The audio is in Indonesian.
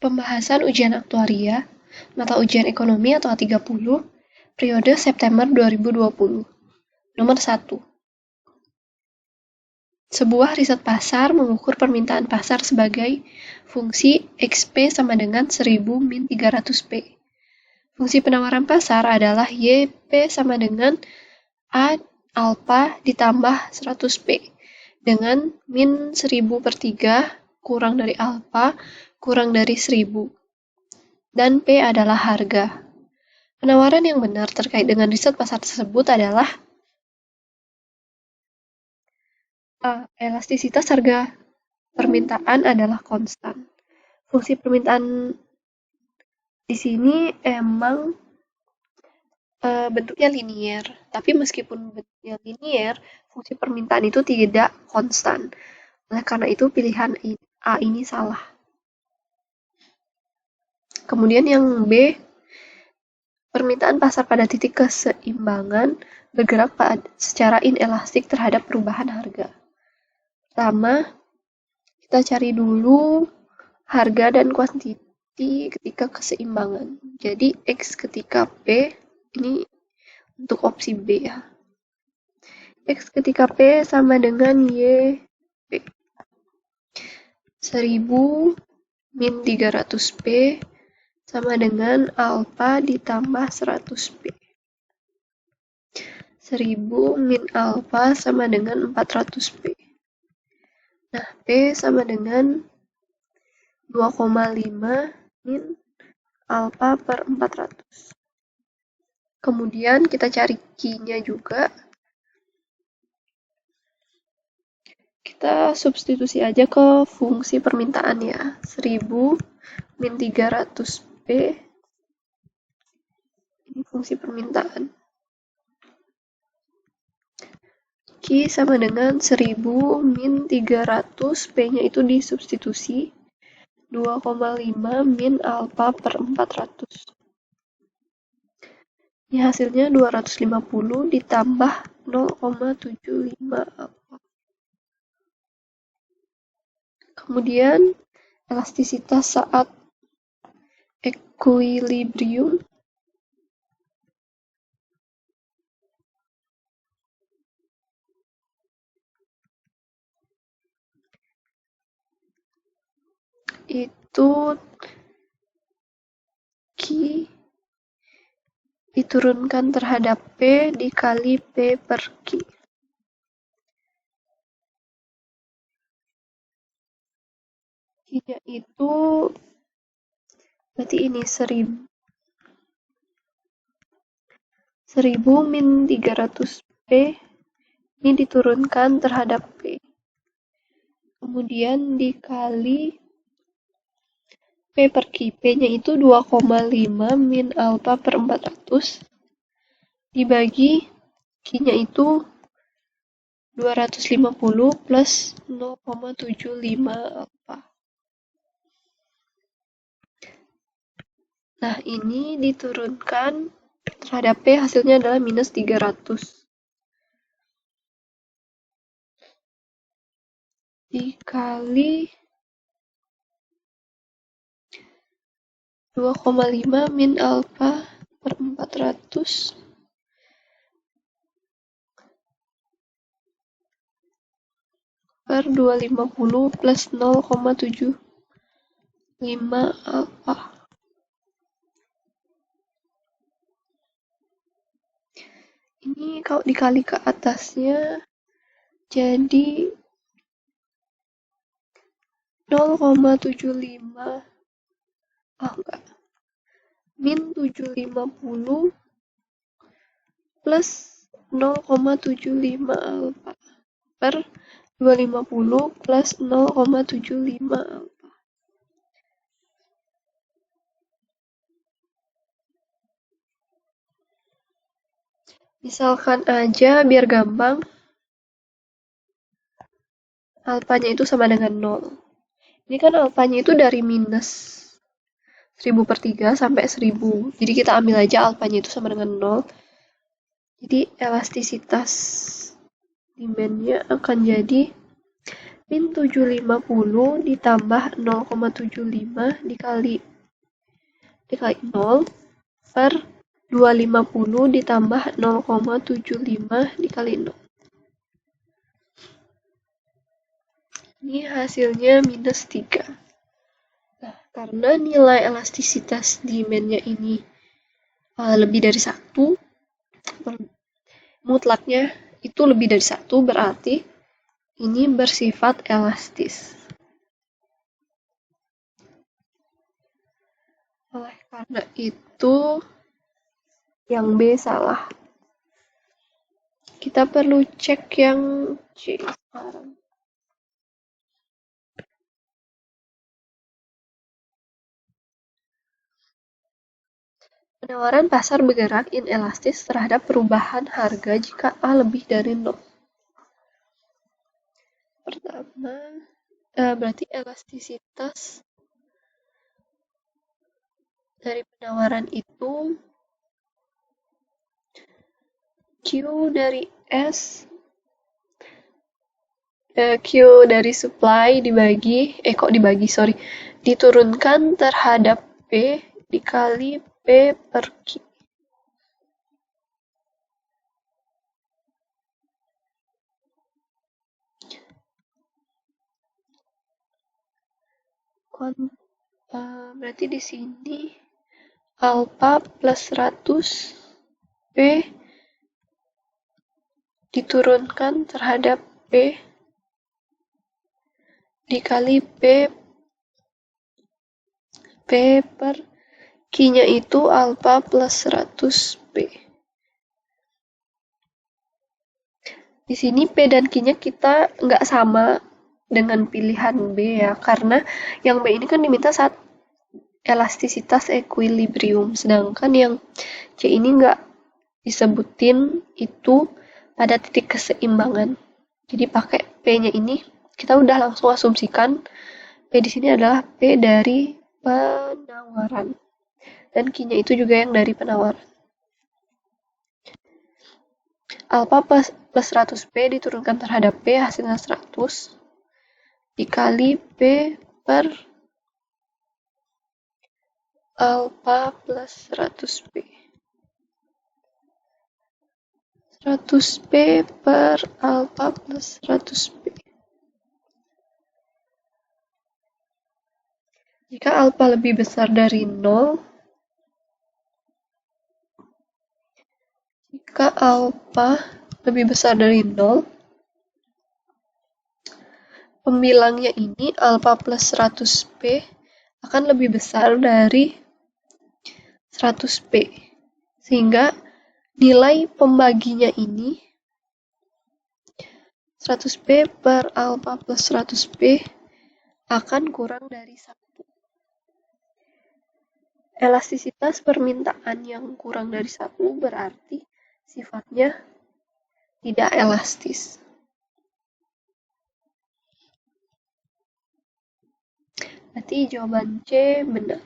Pembahasan ujian aktuaria, mata ujian ekonomi atau A30, periode September 2020. Nomor 1. Sebuah riset pasar mengukur permintaan pasar sebagai fungsi XP sama dengan 1000 min 300P. Fungsi penawaran pasar adalah YP sama dengan A alpha ditambah 100P dengan min 1000 per 3 kurang dari alpha kurang dari 1000. Dan P adalah harga. Penawaran yang benar terkait dengan riset pasar tersebut adalah A. Elastisitas harga permintaan adalah konstan. Fungsi permintaan di sini emang bentuknya linier, tapi meskipun bentuknya linier, fungsi permintaan itu tidak konstan. Oleh karena itu pilihan A ini salah. Kemudian yang B, permintaan pasar pada titik keseimbangan bergerak secara inelastik terhadap perubahan harga. Pertama, kita cari dulu harga dan kuantiti ketika keseimbangan. Jadi X ketika P, ini untuk opsi B ya. X ketika P sama dengan Y P. 1000 min 300P sama dengan alpha ditambah 100P. 1000 min alpha sama dengan 400P. Nah, P sama dengan 2,5 min alpha per 400. Kemudian kita cari Q-nya juga. Kita substitusi aja ke fungsi permintaan ya. 1000 min 300P. Ini fungsi permintaan. Q sama dengan 1000 min 300, P-nya itu disubstitusi. 2,5 min alpha per 400. Ini hasilnya 250 ditambah 0,75 alpha. Kemudian elastisitas saat equilibrium itu Q diturunkan terhadap P dikali P per Q. Q-nya itu berarti ini 1000 min 300P ini diturunkan terhadap P. Kemudian dikali P per Q. P-nya itu 2,5 min alpha per 400 dibagi Q-nya itu 250 plus 0,75 alpha. Nah, ini diturunkan terhadap P, hasilnya adalah minus 300. Dikali 2,5 min alpha per 400 per 250 plus 0,75 alpha. Ini kalau dikali ke atasnya jadi 0,75 min 750 plus 0,75 alpha per 250 plus 0,75 alpha. Misalkan aja biar gampang, alfanya itu sama dengan 0. Ini kan alfanya itu dari minus 1000 per 3 sampai 1000. Jadi kita ambil aja alfanya itu sama dengan 0. Jadi elastisitas demand-nya akan jadi min 750 ditambah 0,75 dikali 0 per 250 ditambah 0,75 dikali 0. Ini hasilnya minus 3. Nah, karena nilai elastisitas demandnya ini lebih dari 1, mutlaknya itu lebih dari 1, berarti ini bersifat elastis. Oleh karena itu, yang B salah. Kita perlu cek yang C sekarang. Penawaran pasar bergerak inelastis terhadap perubahan harga jika A lebih dari 0. Pertama, berarti elastisitas dari penawaran itu Q dari S, Q dari supply diturunkan terhadap P dikali P per Q. Berarti di sini alpha plus 100 P diturunkan terhadap P dikali P per Q-nya itu alpha plus 100 P. Di sini P dan Q-nya kita nggak sama dengan pilihan B ya, karena yang B ini kan diminta saat elastisitas equilibrium, sedangkan yang C ini nggak disebutin itu pada titik keseimbangan. Jadi pakai P-nya ini, kita udah langsung asumsikan P di sini adalah P dari penawaran. Dan Q-nya itu juga yang dari penawaran. Alpha plus 100P diturunkan terhadap P, hasilnya 100, dikali P per alpha plus 100P. 100P per alpha plus 100P. Jika alpha lebih besar dari 0, pembilangnya ini alpha plus 100P akan lebih besar dari 100P. Sehingga nilai pembaginya ini 100P per alpha plus 100P akan kurang dari 1. Elastisitas permintaan yang kurang dari 1 berarti sifatnya tidak elastis. Berarti jawaban C benar.